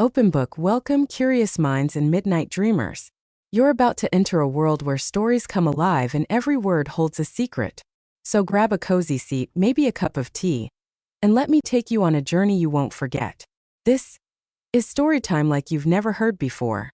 Open book, welcome, curious minds and midnight dreamers. You're about to enter a world where stories come alive and every word holds a secret. So grab a cozy seat, maybe a cup of tea, and let me take you on a journey you won't forget. This is story time like you've never heard before.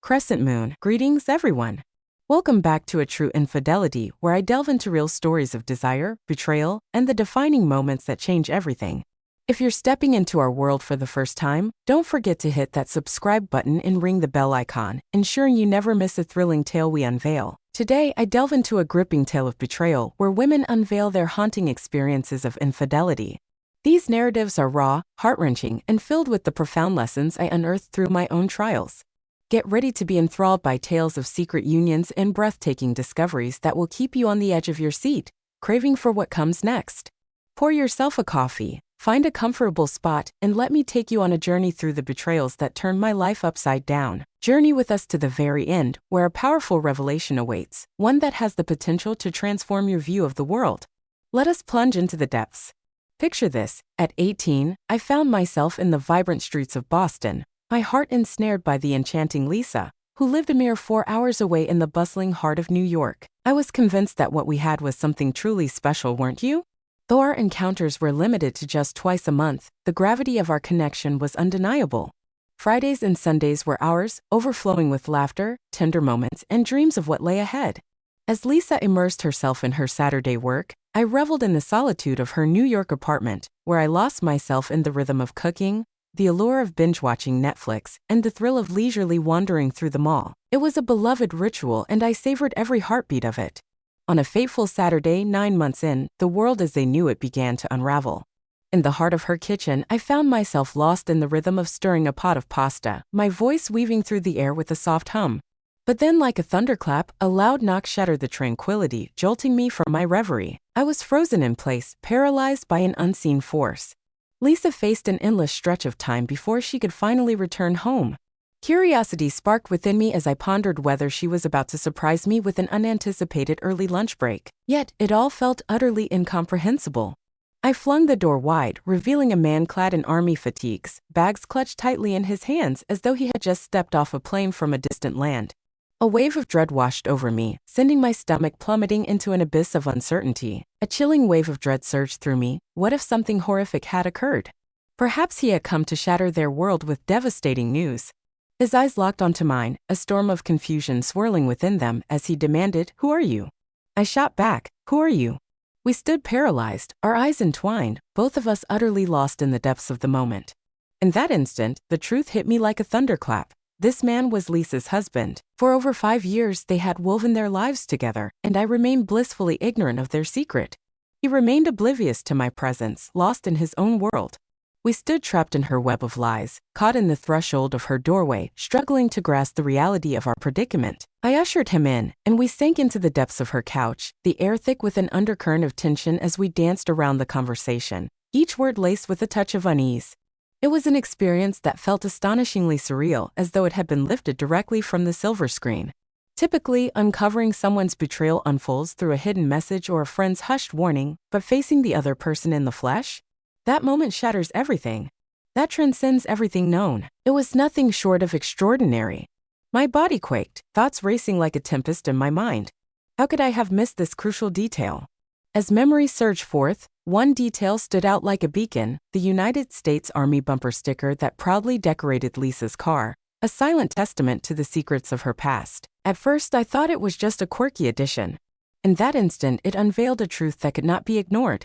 Crescent Moon, greetings everyone. Welcome back to A True Infidelity, where I delve into real stories of desire, betrayal, and the defining moments that change everything. If you're stepping into our world for the first time, don't forget to hit that subscribe button and ring the bell icon, ensuring you never miss a thrilling tale we unveil. Today, I delve into a gripping tale of betrayal where women unveil their haunting experiences of infidelity. These narratives are raw, heart-wrenching, and filled with the profound lessons I unearthed through my own trials. Get ready to be enthralled by tales of secret unions and breathtaking discoveries that will keep you on the edge of your seat, craving for what comes next. Pour yourself a coffee, find a comfortable spot, and let me take you on a journey through the betrayals that turned my life upside down. Journey with us to the very end, where a powerful revelation awaits, one that has the potential to transform your view of the world. Let us plunge into the depths. Picture this: at 18, I found myself in the vibrant streets of Boston, my heart ensnared by the enchanting Lisa, who lived a mere 4 hours away in the bustling heart of New York. I was convinced that what we had was something truly special, weren't you? Though our encounters were limited to just twice a month, the gravity of our connection was undeniable. Fridays and Sundays were ours, overflowing with laughter, tender moments, and dreams of what lay ahead. As Lisa immersed herself in her Saturday work, I reveled in the solitude of her New York apartment, where I lost myself in the rhythm of cooking, the allure of binge-watching Netflix, and the thrill of leisurely wandering through the mall. It was a beloved ritual, and I savored every heartbeat of it. On a fateful Saturday, 9 months in, the world as they knew it began to unravel. In the heart of her kitchen, I found myself lost in the rhythm of stirring a pot of pasta, my voice weaving through the air with a soft hum. But then, like a thunderclap, a loud knock shattered the tranquility, jolting me from my reverie. I was frozen in place, paralyzed by an unseen force. Lisa faced an endless stretch of time before she could finally return home. Curiosity sparked within me as I pondered whether she was about to surprise me with an unanticipated early lunch break. Yet, it all felt utterly incomprehensible. I flung the door wide, revealing a man clad in army fatigues, bags clutched tightly in his hands as though he had just stepped off a plane from a distant land. A wave of dread washed over me, sending my stomach plummeting into an abyss of uncertainty. A chilling wave of dread surged through me. What if something horrific had occurred? Perhaps he had come to shatter their world with devastating news. His eyes locked onto mine, a storm of confusion swirling within them as he demanded, "Who are you?" I shot back, "Who are you?" We stood paralyzed, our eyes entwined, both of us utterly lost in the depths of the moment. In that instant, the truth hit me like a thunderclap. This man was Lisa's husband. For over 5 years, they had woven their lives together, and I remained blissfully ignorant of their secret. He remained oblivious to my presence, lost in his own world. We stood trapped in her web of lies, caught in the threshold of her doorway, struggling to grasp the reality of our predicament. I ushered him in, and we sank into the depths of her couch, the air thick with an undercurrent of tension as we danced around the conversation, each word laced with a touch of unease. It was an experience that felt astonishingly surreal, as though it had been lifted directly from the silver screen. Typically, uncovering someone's betrayal unfolds through a hidden message or a friend's hushed warning, but facing the other person in the flesh? That moment shatters everything. That transcends everything known. It was nothing short of extraordinary. My body quaked, thoughts racing like a tempest in my mind. How could I have missed this crucial detail? As memories surged forth, one detail stood out like a beacon: the United States Army bumper sticker that proudly decorated Lisa's car, a silent testament to the secrets of her past. At first, I thought it was just a quirky addition. In that instant, it unveiled a truth that could not be ignored.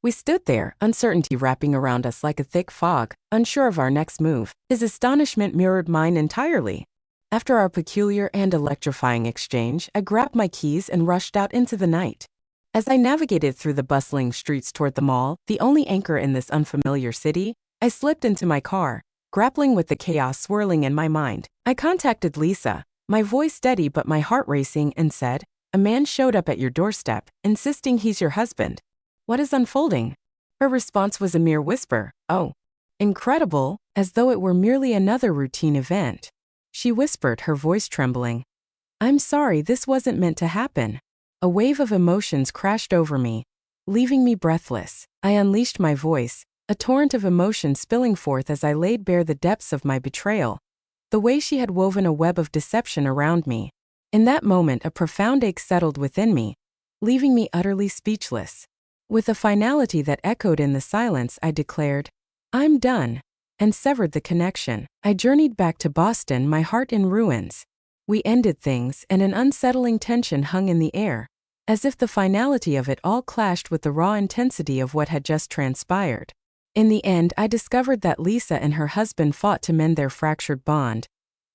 We stood there, uncertainty wrapping around us like a thick fog, unsure of our next move. His astonishment mirrored mine entirely. After our peculiar and electrifying exchange, I grabbed my keys and rushed out into the night. As I navigated through the bustling streets toward the mall, the only anchor in this unfamiliar city, I slipped into my car, grappling with the chaos swirling in my mind. I contacted Lisa, my voice steady but my heart racing, and said, "A man showed up at your doorstep, insisting he's your husband. What is unfolding?" Her response was a mere whisper, "Oh, incredible," as though it were merely another routine event. She whispered, her voice trembling, "I'm sorry, this wasn't meant to happen." A wave of emotions crashed over me, leaving me breathless. I unleashed my voice, a torrent of emotion spilling forth as I laid bare the depths of my betrayal, the way she had woven a web of deception around me. In that moment, a profound ache settled within me, leaving me utterly speechless. With a finality that echoed in the silence, I declared, "I'm done," and severed the connection. I journeyed back to Boston, my heart in ruins. We ended things, and an unsettling tension hung in the air, as if the finality of it all clashed with the raw intensity of what had just transpired. In the end, I discovered that Lisa and her husband fought to mend their fractured bond.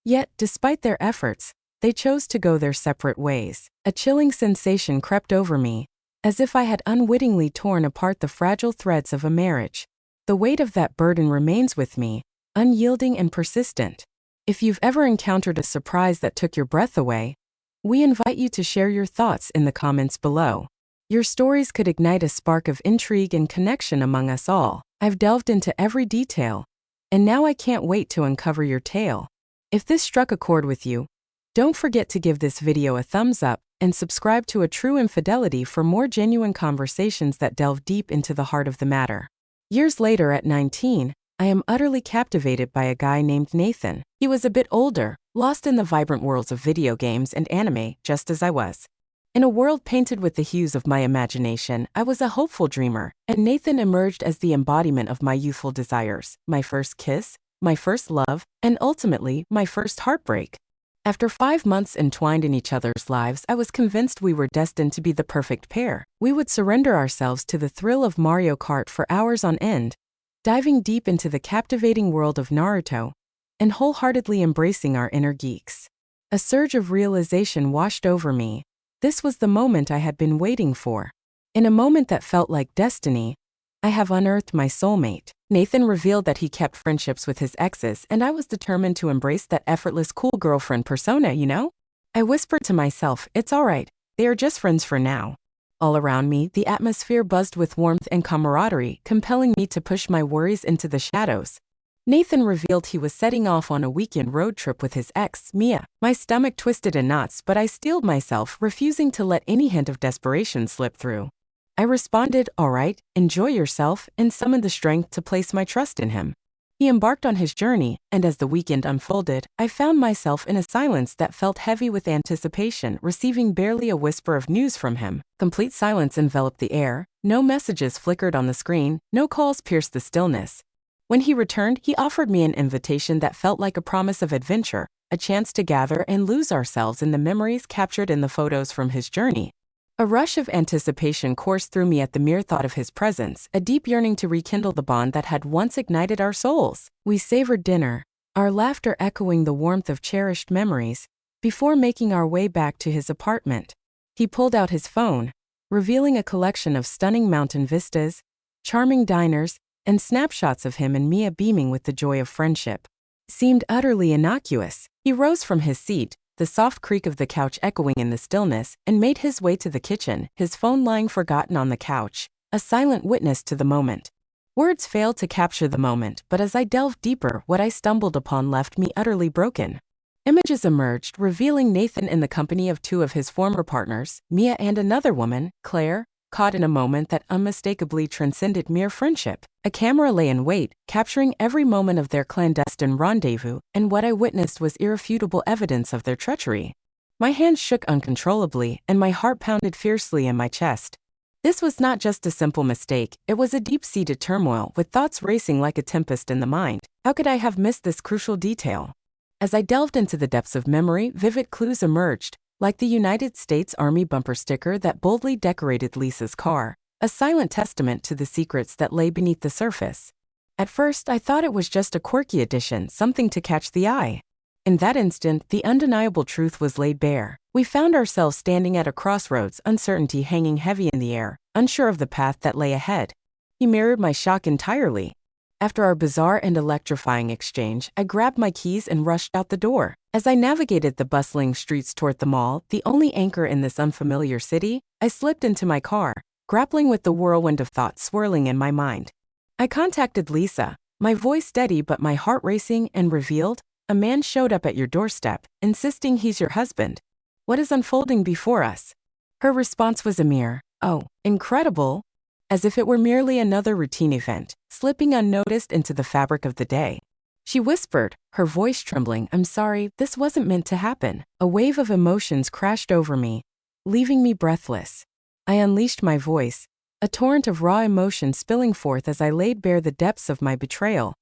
Yet, despite their efforts, they chose to go their separate ways. A chilling sensation crept over me, as if I had unwittingly torn apart the fragile threads of a marriage. The weight of that burden remains with me, unyielding and persistent. If you've ever encountered a surprise that took your breath away, we invite you to share your thoughts in the comments below. Your stories could ignite a spark of intrigue and connection among us all. I've delved into every detail, and now I can't wait to uncover your tale. If this struck a chord with you, don't forget to give this video a thumbs up and subscribe to A True Infidelity for more genuine conversations that delve deep into the heart of the matter. Years later, at 19, I am utterly captivated by a guy named Nathan. He was a bit older, lost in the vibrant worlds of video games and anime, just as I was. In a world painted with the hues of my imagination, I was a hopeful dreamer, and Nathan emerged as the embodiment of my youthful desires, my first kiss, my first love, and ultimately, my first heartbreak. After 5 months entwined in each other's lives, I was convinced we were destined to be the perfect pair. We would surrender ourselves to the thrill of Mario Kart for hours on end, diving deep into the captivating world of Naruto, and wholeheartedly embracing our inner geeks. A surge of realization washed over me. This was the moment I had been waiting for. In a moment that felt like destiny, I have unearthed my soulmate. Nathan revealed that he kept friendships with his exes, and I was determined to embrace that effortless cool girlfriend persona, you know? I whispered to myself, "It's alright, they are just friends for now." All around me, the atmosphere buzzed with warmth and camaraderie, compelling me to push my worries into the shadows. Nathan revealed he was setting off on a weekend road trip with his ex, Mia. My stomach twisted in knots, but I steeled myself, refusing to let any hint of desperation slip through. I responded, "All right, enjoy yourself," and summoned the strength to place my trust in him. He embarked on his journey, and as the weekend unfolded, I found myself in a silence that felt heavy with anticipation, receiving barely a whisper of news from him. Complete silence enveloped the air. No messages flickered on the screen, no calls pierced the stillness. When he returned, he offered me an invitation that felt like a promise of adventure, a chance to gather and lose ourselves in the memories captured in the photos from his journey. A rush of anticipation coursed through me at the mere thought of his presence, a deep yearning to rekindle the bond that had once ignited our souls. We savored dinner, our laughter echoing the warmth of cherished memories, before making our way back to his apartment. He pulled out his phone, revealing a collection of stunning mountain vistas, charming diners, and snapshots of him and Mia beaming with the joy of friendship. Seemed utterly innocuous. He rose from his seat, the soft creak of the couch echoing in the stillness, and made his way to the kitchen, his phone lying forgotten on the couch, a silent witness to the moment. Words failed to capture the moment, but as I delved deeper, what I stumbled upon left me utterly broken. Images emerged, revealing Nathan in the company of 2 of his former partners, Mia and another woman, Claire, caught in a moment that unmistakably transcended mere friendship. A camera lay in wait, capturing every moment of their clandestine rendezvous, and what I witnessed was irrefutable evidence of their treachery. My hands shook uncontrollably, and my heart pounded fiercely in my chest. This was not just a simple mistake, it was a deep-seated turmoil, with thoughts racing like a tempest in the mind. How could I have missed this crucial detail? As I delved into the depths of memory, vivid clues emerged, like the United States Army bumper sticker that boldly decorated Lisa's car, a silent testament to the secrets that lay beneath the surface. At first, I thought it was just a quirky addition, something to catch the eye. In that instant, the undeniable truth was laid bare. We found ourselves standing at a crossroads, uncertainty hanging heavy in the air, unsure of the path that lay ahead. He mirrored my shock entirely. After our bizarre and electrifying exchange, I grabbed my keys and rushed out the door. As I navigated the bustling streets toward the mall, the only anchor in this unfamiliar city, I slipped into my car, grappling with the whirlwind of thoughts swirling in my mind. I contacted Lisa, my voice steady but my heart racing, and revealed, "A man showed up at your doorstep, insisting he's your husband. What is unfolding before us?" Her response was a mere, "Oh, incredible." as if it were merely another routine event, slipping unnoticed into the fabric of the day. She whispered, her voice trembling, "I'm sorry, this wasn't meant to happen." A wave of emotions crashed over me, leaving me breathless. I unleashed my voice, a torrent of raw emotion spilling forth as I laid bare the depths of my betrayal,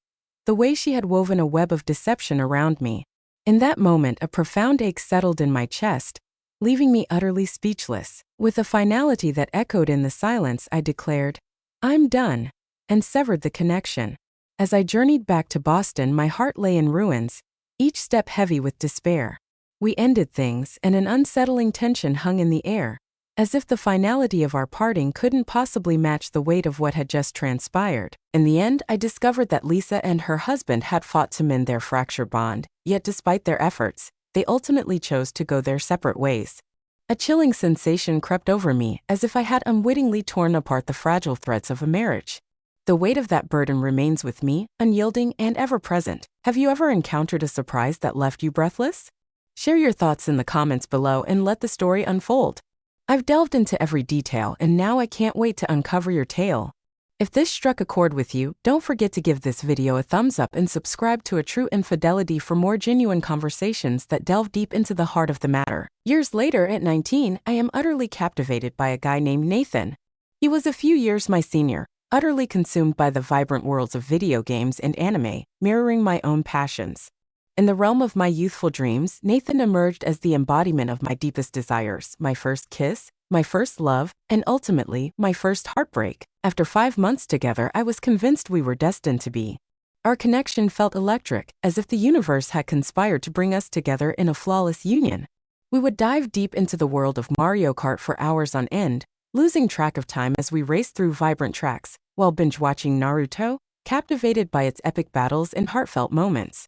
the way she had woven a web of deception around me. In that moment, a profound ache settled in my chest, leaving me utterly speechless. With a finality that echoed in the silence, I declared, "I'm done," and severed the connection. As I journeyed back to Boston, my heart lay in ruins, each step heavy with despair. We ended things, and an unsettling tension hung in the air, as if the finality of our parting couldn't possibly match the weight of what had just transpired. In the end, I discovered that Lisa and her husband had fought to mend their fractured bond, yet despite their efforts, they ultimately chose to go their separate ways. A chilling sensation crept over me, as if I had unwittingly torn apart the fragile threads of a marriage. The weight of that burden remains with me, unyielding and ever-present. Have you ever encountered a surprise that left you breathless? Share your thoughts in the comments below and let the story unfold. I've delved into every detail, and now I can't wait to uncover your tale. If this struck a chord with you, don't forget to give this video a thumbs up and subscribe to A True Infidelity for more genuine conversations that delve deep into the heart of the matter. Years later, at 19, I am utterly captivated by a guy named Nathan. He was a few years my senior, utterly consumed by the vibrant worlds of video games and anime, mirroring my own passions. In the realm of my youthful dreams, Nathan emerged as the embodiment of my deepest desires, my first kiss, my first love, and ultimately, my first heartbreak. After 5 months together, I was convinced we were destined to be. Our connection felt electric, as if the universe had conspired to bring us together in a flawless union. We would dive deep into the world of Mario Kart for hours on end, losing track of time as we raced through vibrant tracks, while binge-watching Naruto, captivated by its epic battles and heartfelt moments.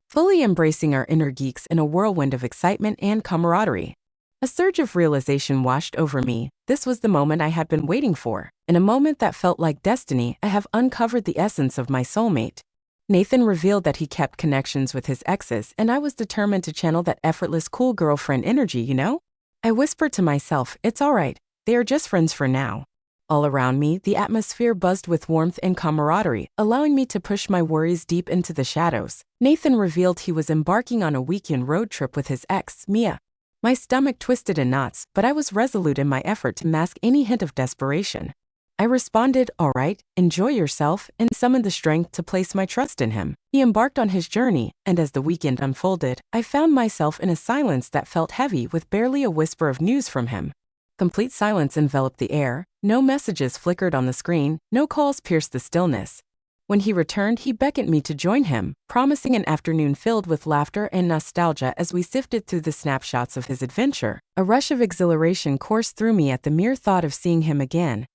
Fully embracing our inner geeks in a whirlwind of excitement and camaraderie. A surge of realization washed over me. This was the moment I had been waiting for. In a moment that felt like destiny, I have uncovered the essence of my soulmate. Nathan revealed that he kept connections with his exes, and I was determined to channel that effortless cool girlfriend energy, you know? I whispered to myself, "It's alright, they are just friends for now." All around me, the atmosphere buzzed with warmth and camaraderie, allowing me to push my worries deep into the shadows. Nathan revealed he was embarking on a weekend road trip with his ex, Mia. My stomach twisted in knots, but I was resolute in my effort to mask any hint of desperation. I responded, "All right, enjoy yourself," and summoned the strength to place my trust in him. He embarked on his journey, and as the weekend unfolded, I found myself in a silence that felt heavy, with barely a whisper of news from him. Complete silence enveloped the air. No messages flickered on the screen, no calls pierced the stillness. When he returned, he beckoned me to join him, promising an afternoon filled with laughter and nostalgia as we sifted through the snapshots of his adventure. A rush of exhilaration coursed through me at the mere thought of seeing him again,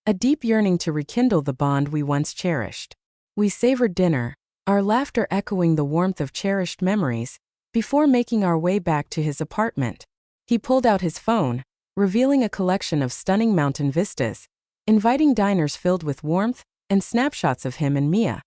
a deep yearning to rekindle the bond we once cherished. We savored dinner, our laughter echoing the warmth of cherished memories, before making our way back to his apartment. He pulled out his phone, revealing a collection of stunning mountain vistas, inviting diners filled with warmth, and snapshots of him and Mia,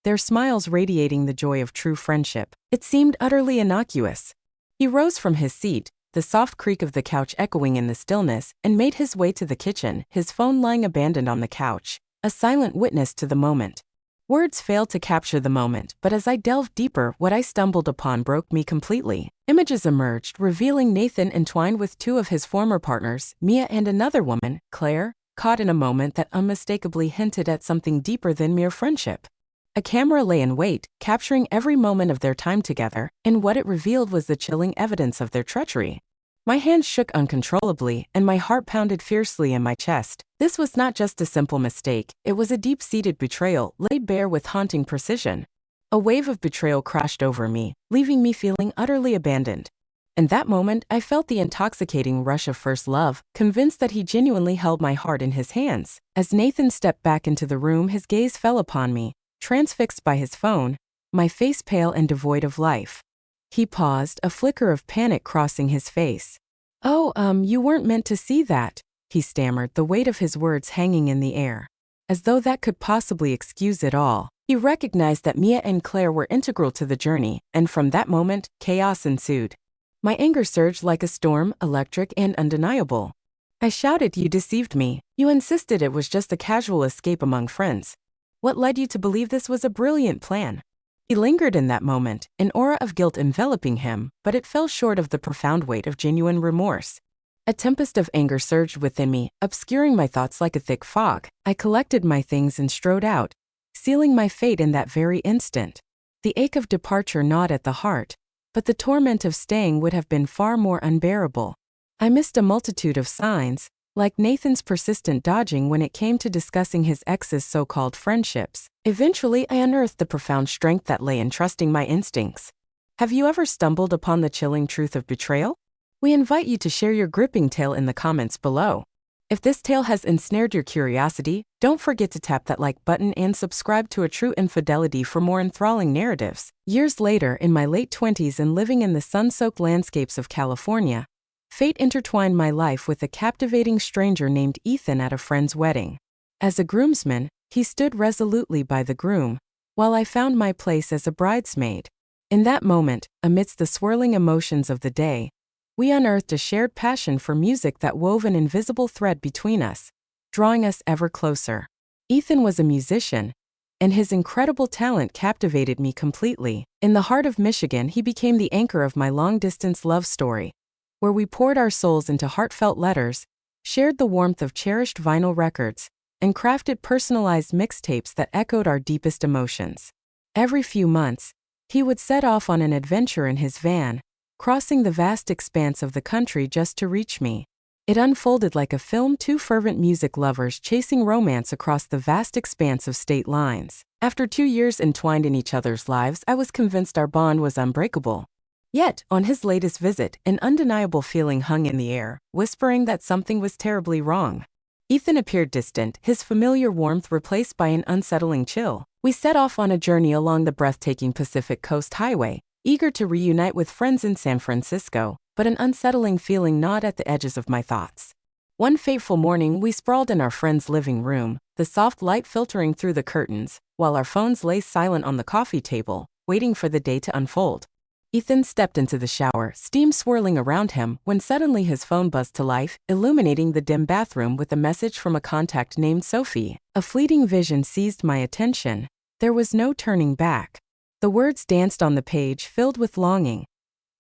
their smiles radiating the joy of true friendship. It seemed utterly innocuous. He rose from his seat, the soft creak of the couch echoing in the stillness, and made his way to the kitchen, his phone lying abandoned on the couch, a silent witness to the moment. Words failed to capture the moment, but as I delved deeper, what I stumbled upon broke me completely. Images emerged, revealing Nathan entwined with two of his former partners, Mia and another woman, Claire, caught in a moment that unmistakably hinted at something deeper than mere friendship. A camera lay in wait, capturing every moment of their time together, and what it revealed was the chilling evidence of their treachery. My hands shook uncontrollably, and my heart pounded fiercely in my chest. This was not just a simple mistake, it was a deep-seated betrayal, laid bare with haunting precision. A wave of betrayal crashed over me, leaving me feeling utterly abandoned. In that moment, I felt the intoxicating rush of first love, convinced that he genuinely held my heart in his hands. As Nathan stepped back into the room, his gaze fell upon me, transfixed by his phone, my face pale and devoid of life. He paused, a flicker of panic crossing his face. "Oh, you weren't meant to see that," he stammered, the weight of his words hanging in the air. As though that could possibly excuse it all. He recognized that Mia and Claire were integral to the journey, and from that moment, chaos ensued. My anger surged like a storm, electric and undeniable. I shouted, "You deceived me. You insisted it was just a casual escape among friends. What led you to believe this was a brilliant plan?" He lingered in that moment, an aura of guilt enveloping him, but it fell short of the profound weight of genuine remorse. A tempest of anger surged within me, obscuring my thoughts like a thick fog. I collected my things and strode out, sealing my fate in that very instant. The ache of departure gnawed at the heart, but the torment of staying would have been far more unbearable. I missed a multitude of signs, like Nathan's persistent dodging when it came to discussing his ex's so-called friendships. Eventually, I unearthed the profound strength that lay in trusting my instincts. Have you ever stumbled upon the chilling truth of betrayal? We invite you to share your gripping tale in the comments below. If this tale has ensnared your curiosity, don't forget to tap that like button and subscribe to A True Infidelity for more enthralling narratives. Years later, in my late 20s and living in the sun-soaked landscapes of California, fate intertwined my life with a captivating stranger named Ethan at a friend's wedding. As a groomsman, he stood resolutely by the groom, while I found my place as a bridesmaid. In that moment, amidst the swirling emotions of the day, we unearthed a shared passion for music that wove an invisible thread between us, drawing us ever closer. Ethan was a musician, and his incredible talent captivated me completely. In the heart of Michigan, he became the anchor of my long-distance love story, where we poured our souls into heartfelt letters, shared the warmth of cherished vinyl records, and crafted personalized mixtapes that echoed our deepest emotions. Every few months, he would set off on an adventure in his van, crossing the vast expanse of the country just to reach me. It unfolded like a film, two fervent music lovers chasing romance across the vast expanse of state lines. After 2 years entwined in each other's lives, I was convinced our bond was unbreakable. Yet, on his latest visit, an undeniable feeling hung in the air, whispering that something was terribly wrong. Ethan appeared distant, his familiar warmth replaced by an unsettling chill. We set off on a journey along the breathtaking Pacific Coast Highway, eager to reunite with friends in San Francisco, but an unsettling feeling gnawed at the edges of my thoughts. One fateful morning, we sprawled in our friend's living room, the soft light filtering through the curtains, while our phones lay silent on the coffee table, waiting for the day to unfold. Ethan stepped into the shower, steam swirling around him, when suddenly his phone buzzed to life, illuminating the dim bathroom with a message from a contact named Sophie. A fleeting vision seized my attention. There was no turning back. The words danced on the page, filled with longing.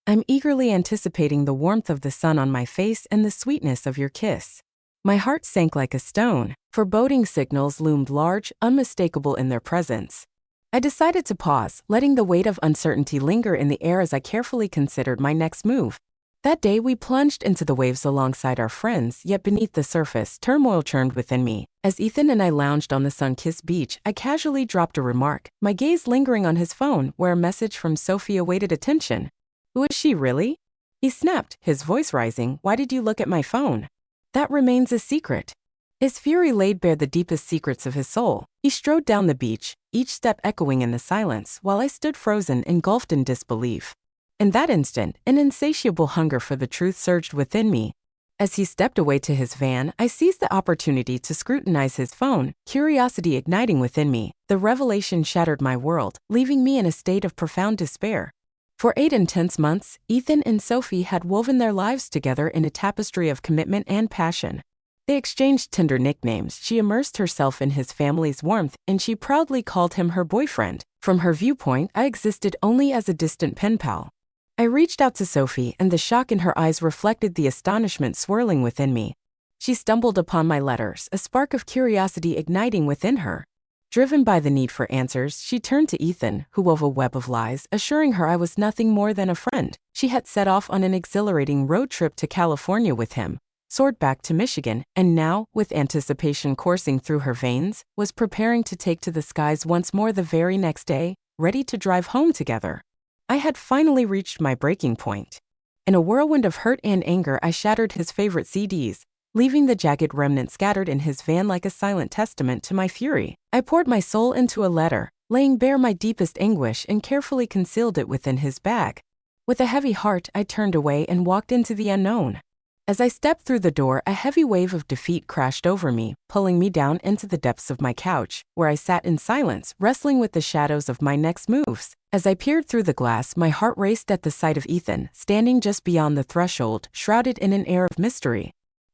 "I'm eagerly anticipating the warmth of the sun on my face and the sweetness of your kiss." My heart sank like a stone. Foreboding signals loomed large, unmistakable in their presence. I decided to pause, letting the weight of uncertainty linger in the air as I carefully considered my next move. That day, we plunged into the waves alongside our friends, yet beneath the surface, turmoil churned within me. As Ethan and I lounged on the sun-kissed beach, I casually dropped a remark, my gaze lingering on his phone, where a message from Sophie awaited attention. "Who is she, really?" He snapped, his voice rising. "Why did you look at my phone?" "That remains a secret." His fury laid bare the deepest secrets of his soul. He strode down the beach, each step echoing in the silence, while I stood frozen, engulfed in disbelief. In that instant, an insatiable hunger for the truth surged within me. As he stepped away to his van, I seized the opportunity to scrutinize his phone, curiosity igniting within me. The revelation shattered my world, leaving me in a state of profound despair. For 8 intense months, Ethan and Sophie had woven their lives together in a tapestry of commitment and passion. They exchanged tender nicknames, she immersed herself in his family's warmth, and she proudly called him her boyfriend. From her viewpoint, I existed only as a distant pen pal. I reached out to Sophie, and the shock in her eyes reflected the astonishment swirling within me. She stumbled upon my letters, a spark of curiosity igniting within her. Driven by the need for answers, she turned to Ethan, who wove a web of lies, assuring her I was nothing more than a friend. She had set off on an exhilarating road trip to California with him, soared back to Michigan, and now, with anticipation coursing through her veins, was preparing to take to the skies once more the very next day, ready to drive home together. I had finally reached my breaking point. In a whirlwind of hurt and anger, I shattered his favorite CDs, leaving the jagged remnant scattered in his van like a silent testament to my fury. I poured my soul into a letter, laying bare my deepest anguish, and carefully concealed it within his bag. With a heavy heart, I turned away and walked into the unknown. As I stepped through the door, a heavy wave of defeat crashed over me, pulling me down into the depths of my couch, where I sat in silence, wrestling with the shadows of my next moves. As I peered through the glass, my heart raced at the sight of Ethan, standing just beyond the threshold, shrouded in an air of mystery.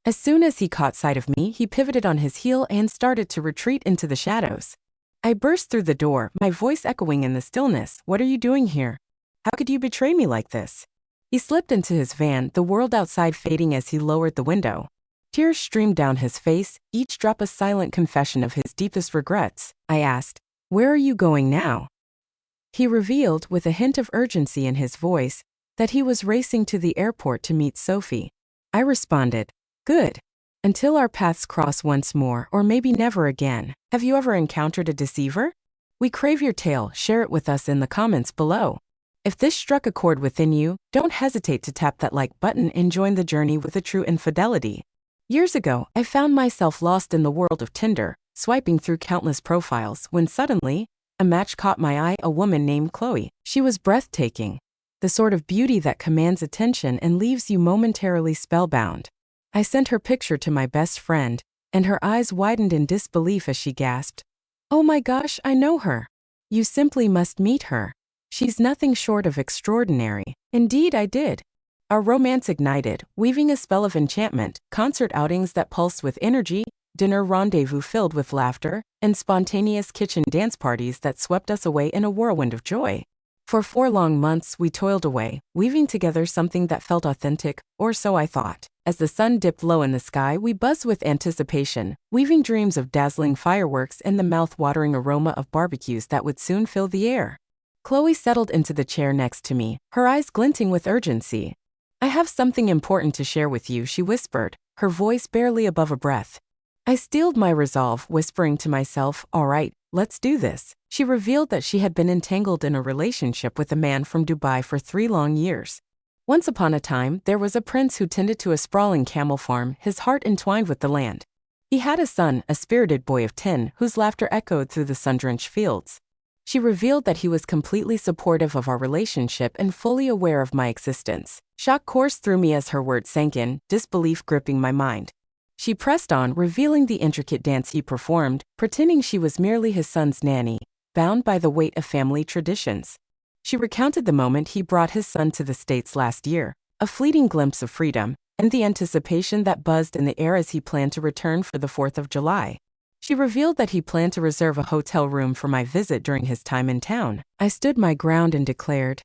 As soon as he caught sight of me, he pivoted on his heel and started to retreat into the shadows. I burst through the door, my voice echoing in the stillness. "What are you doing here? How could you betray me like this?" He slipped into his van, the world outside fading as he lowered the window. Tears streamed down his face, each drop a silent confession of his deepest regrets. I asked, "Where are you going now?" He revealed, with a hint of urgency in his voice, that he was racing to the airport to meet Sophie. I responded, "Good. Until our paths cross once more, or maybe never again. Have you ever encountered a deceiver? We crave your tale, share it with us in the comments below. If this struck a chord within you, don't hesitate to tap that like button and join the journey with a true infidelity. Years ago, I found myself lost in the world of Tinder, swiping through countless profiles, when suddenly, a match caught my eye, a woman named Chloe. She was breathtaking. The sort of beauty that commands attention and leaves you momentarily spellbound. I sent her picture to my best friend, and her eyes widened in disbelief as she gasped, "Oh my gosh, I know her. You simply must meet her. She's nothing short of extraordinary." Indeed, I did. Our romance ignited, weaving a spell of enchantment, concert outings that pulsed with energy, dinner rendezvous filled with laughter, and spontaneous kitchen dance parties that swept us away in a whirlwind of joy. For 4 long months, we toiled away, weaving together something that felt authentic, or so I thought. As the sun dipped low in the sky, we buzzed with anticipation, weaving dreams of dazzling fireworks and the mouth-watering aroma of barbecues that would soon fill the air. Chloe settled into the chair next to me, her eyes glinting with urgency. "I have something important to share with you," she whispered, her voice barely above a breath. I steeled my resolve, whispering to myself, "All right, let's do this." She revealed that she had been entangled in a relationship with a man from Dubai for 3 long years. Once upon a time, there was a prince who tended to a sprawling camel farm, his heart entwined with the land. He had a son, a spirited boy of 10, whose laughter echoed through the sun-drenched fields. She revealed that he was completely supportive of our relationship and fully aware of my existence. Shock coursed through me as her words sank in, disbelief gripping my mind. She pressed on, revealing the intricate dance he performed, pretending she was merely his son's nanny, bound by the weight of family traditions. She recounted the moment he brought his son to the States last year, a fleeting glimpse of freedom, and the anticipation that buzzed in the air as he planned to return for the 4th of July. She revealed that he planned to reserve a hotel room for my visit during his time in town. I stood my ground and declared,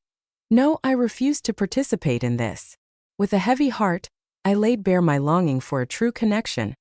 "No, I refuse to participate in this." With a heavy heart, I laid bare my longing for a true connection,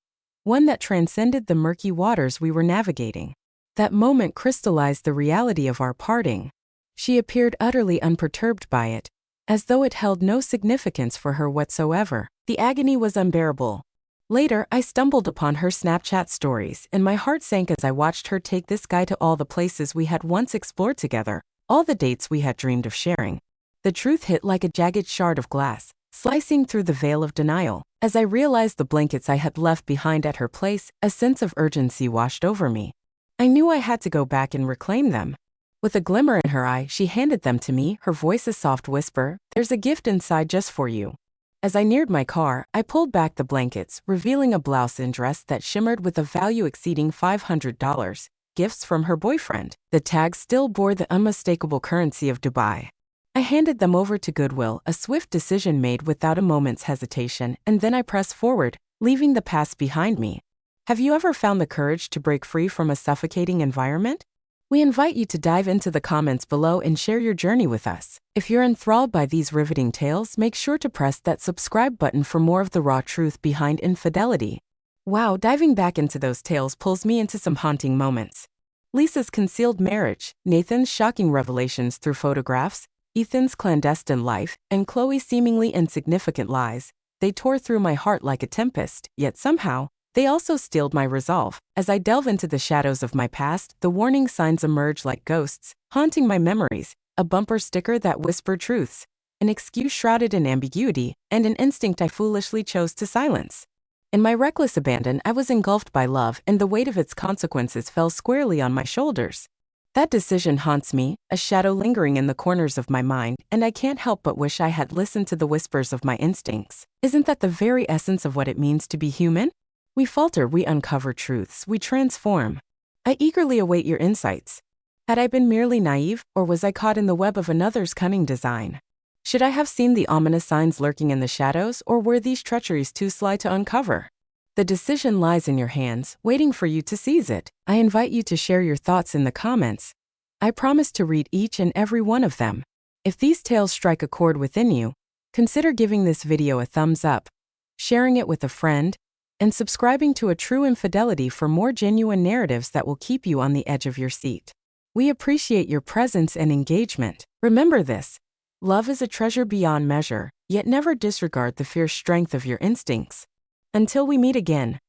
one that transcended the murky waters we were navigating. That moment crystallized the reality of our parting. She appeared utterly unperturbed by it, as though it held no significance for her whatsoever. The agony was unbearable. Later, I stumbled upon her Snapchat stories, and my heart sank as I watched her take this guy to all the places we had once explored together, all the dates we had dreamed of sharing. The truth hit like a jagged shard of glass, slicing through the veil of denial. As I realized the blankets I had left behind at her place, a sense of urgency washed over me. I knew I had to go back and reclaim them. With a glimmer in her eye, she handed them to me, her voice a soft whisper, "There's a gift inside just for you." As I neared my car, I pulled back the blankets, revealing a blouse and dress that shimmered with a value exceeding $500, gifts from her boyfriend. The tags still bore the unmistakable currency of Dubai. I handed them over to Goodwill, a swift decision made without a moment's hesitation, and then I pressed forward, leaving the past behind me. Have you ever found the courage to break free from a suffocating environment? We invite you to dive into the comments below and share your journey with us. If you're enthralled by these riveting tales, make sure to press that subscribe button for more of the raw truth behind infidelity. Wow, diving back into those tales pulls me into some haunting moments. Lisa's concealed marriage, Nathan's shocking revelations through photographs, Ethan's clandestine life, and Chloe's seemingly insignificant lies. They tore through my heart like a tempest, yet somehow, they also steeled my resolve. As I delve into the shadows of my past, the warning signs emerge like ghosts, haunting my memories, a bumper sticker that whispered truths, an excuse shrouded in ambiguity, and an instinct I foolishly chose to silence. In my reckless abandon, I was engulfed by love, and the weight of its consequences fell squarely on my shoulders. That decision haunts me, a shadow lingering in the corners of my mind, and I can't help but wish I had listened to the whispers of my instincts. Isn't that the very essence of what it means to be human? We falter, we uncover truths, we transform. I eagerly await your insights. Had I been merely naive, or was I caught in the web of another's cunning design? Should I have seen the ominous signs lurking in the shadows, or were these treacheries too sly to uncover? The decision lies in your hands, waiting for you to seize it. I invite you to share your thoughts in the comments. I promise to read each and every one of them. If these tales strike a chord within you, consider giving this video a thumbs up, sharing it with a friend, and subscribing to A True Infidelity for more genuine narratives that will keep you on the edge of your seat. We appreciate your presence and engagement. Remember this: love is a treasure beyond measure, yet never disregard the fierce strength of your instincts. Until we meet again,